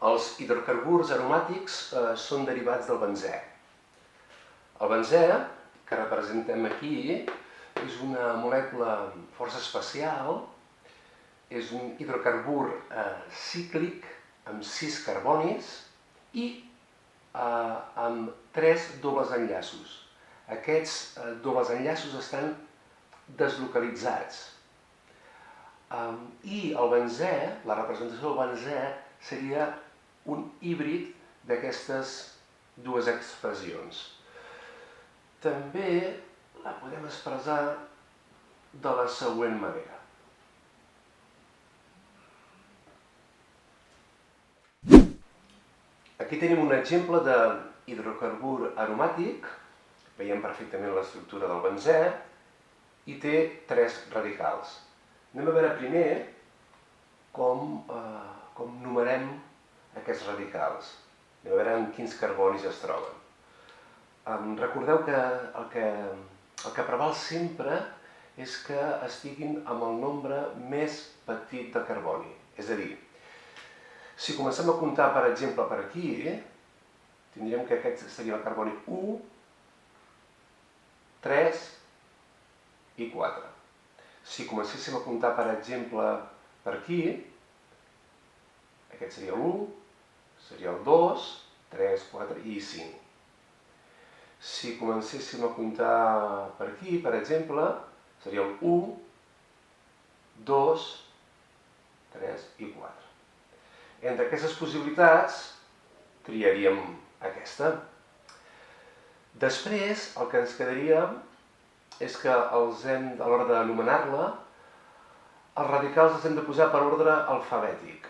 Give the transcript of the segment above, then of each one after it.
Els hidrocarburs aromàtics són derivats del benzè. El benzè, que representem aquí, és una molècula força especial, és un hidrocarbur cíclic amb 6 carbonis i amb 3 dobles enllaços. Aquests dobles enllaços estan deslocalitzats. I el benzè, la representació del benzè, seria un híbrid d'aquestes dues expressions. També la podem expressar de la següent manera. Aquí tenim un exemple d'hidrocarbur aromàtic. Veiem perfectament l'estructura del benzè i té 3 radicals. Anem a veure primer com numerem aquests radicals. Anem a veure en quins carbonis es troben. Recordeu que el que preval sempre és que estiguin amb el nombre més petit de carboni. És a dir, si comencem a comptar, per exemple, per aquí, tindríem que aquest seria el carboni 1, 3 i 4. Si comencéssim a comptar, per exemple, per aquí, aquest seria l'1, seria el 2, 3, 4 i 5. Si comencéssim a comptar per aquí, per exemple, seria el 1, 2, 3 i 4. Entre aquestes possibilitats, triaríem aquesta. Després, el que ens quedaria és que a l'hora d'anomenar-la, els radicals els hem de posar per ordre alfabètic.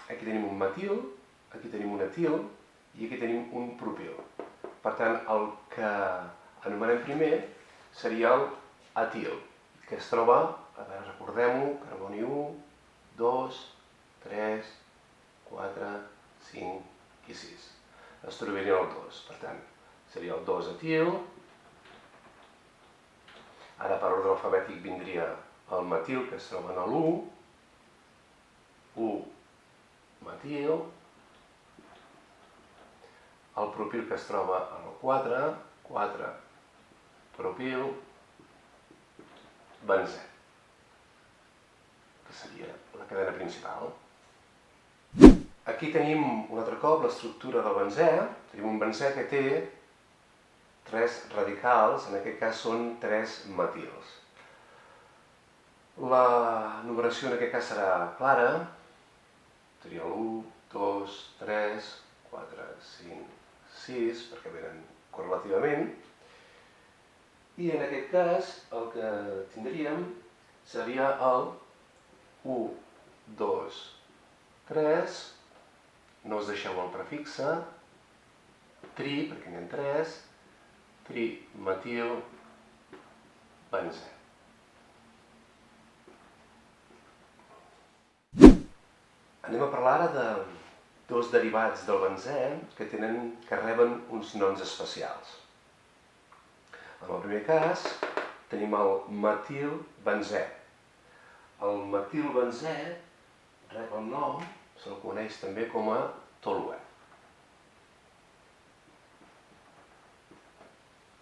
Aquí tenim un metil, aquí tenim un etil i aquí tenim un propil. Per tant, el que anomenem primer seria l'etil, que es troba, recordem-ho, carboni 1, 2, 3, 4, 5 i 6. Es trobaria el 2, per tant, seria el 2-etil. Ara per ordre alfabètic vindria el metil, que es troba en l'1, 1-metil, el propil, que es troba en el 4, 4-propil, benzè, que seria la cadena principal. Aquí tenim un altre cop l'estructura del benzè. Tenim un benzè que té 3 radicals, en aquest cas són 3 metils. La numeració en aquest cas serà clara, seria l'1, 2, 3, 4, 5, 6, perquè venen correlativament. I en aquest cas el que tindríem seria el 1, 2, 3, no us deixeu el prefixe, tri, perquè n'hi ha 3, trimetil benzè. Anem a parlar ara de 2 derivats del benzè que reben uns noms especials. En el primer cas tenim el metilbenzè. El metilbenzè rep el nom, se'l coneix també com a toluè.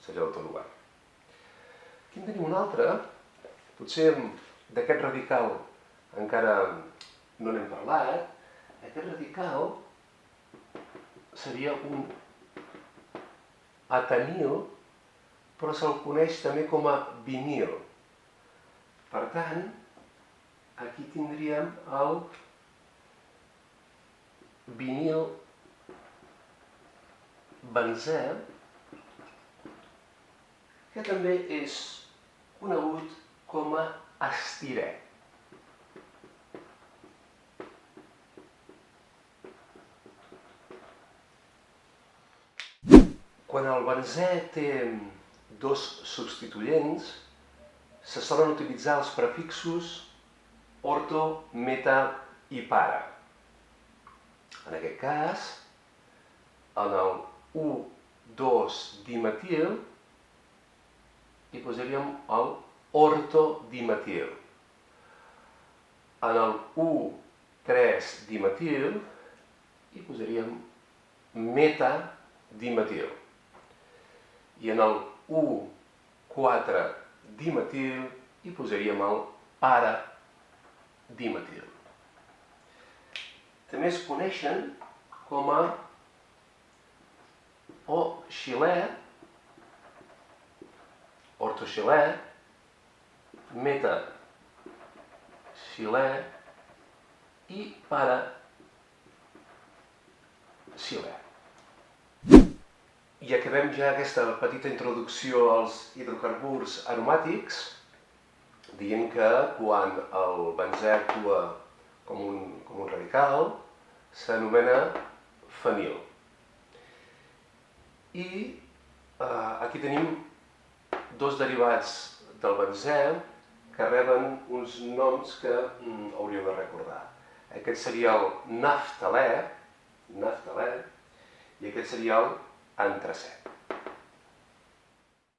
Seria el toluè. Aquí en tenim un altre, potser d'aquest radical encara no n'hem parlat. Aquest radical seria un etanil, però se'l coneix també com a vinil. Per tant, aquí tindríem el vinil benzè, que també és conegut com a estirè. Quan el benzè té 2 substituents, se solen utilitzar els prefixos orto, meta i para. En aquest cas, en el 1,2-dimetil hi posaríem el ortodimetil. En el 1,3-dimetil i posaríem metadimetil. I en el 1,4-dimetil hi posaríem el paradimetil. També es coneixen com a O-xilè, ortoxilè, metaxilè i paraxilè. I acabem ja aquesta petita introducció als hidrocarburs aromàtics dient que quan el benzè actua com un radical s'anomena fenil. I aquí tenim dos derivats del benzè que reben uns noms que hauríeu de recordar. Aquest seria el naftalè, i aquest seria el antracè.